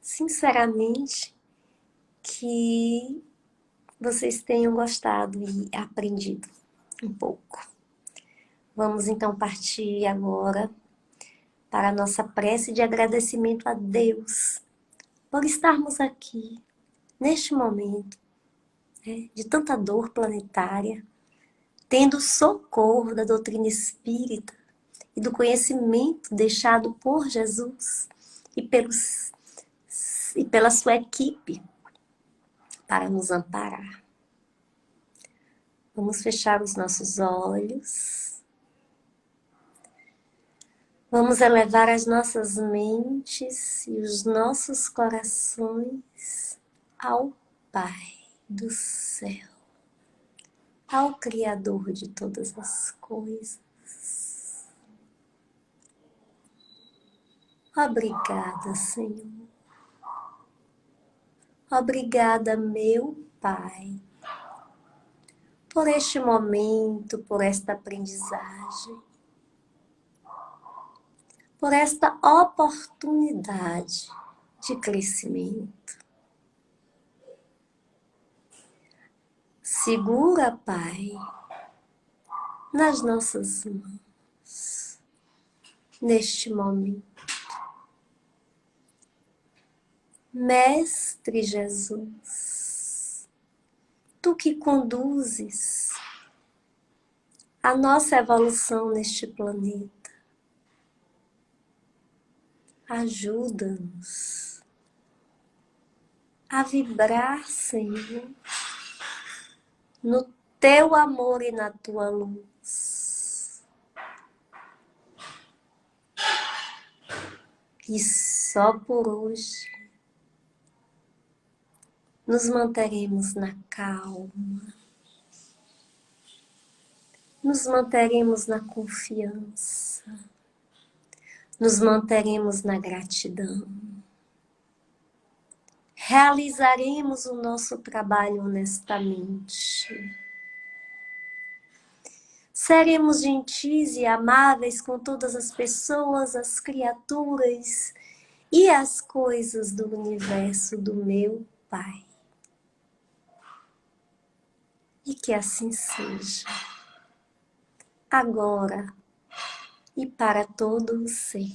sinceramente, que vocês tenham gostado e aprendido um pouco. Vamos então partir agora para a nossa prece de agradecimento a Deus por estarmos aqui, neste momento, né, de tanta dor planetária, tendo o socorro da doutrina espírita e do conhecimento deixado por Jesus e pela sua equipe para nos amparar. Vamos fechar os nossos olhos. Vamos elevar as nossas mentes e os nossos corações ao Pai do céu, ao Criador de todas as coisas. Obrigada, Senhor. Obrigada, meu Pai, por este momento, por esta aprendizagem, por esta oportunidade de crescimento. Segura, Pai, nas nossas mãos, neste momento. Mestre Jesus, Tu que conduzes a nossa evolução neste planeta, ajuda-nos a vibrar, Senhor, no Teu amor e na Tua luz. E só por hoje nos manteremos na calma, nos manteremos na confiança, nos manteremos na gratidão. Realizaremos o nosso trabalho honestamente. Seremos gentis e amáveis com todas as pessoas, as criaturas e as coisas do universo do meu Pai. E que assim seja, agora e para todo sempre.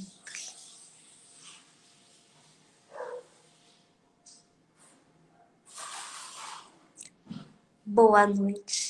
Boa noite.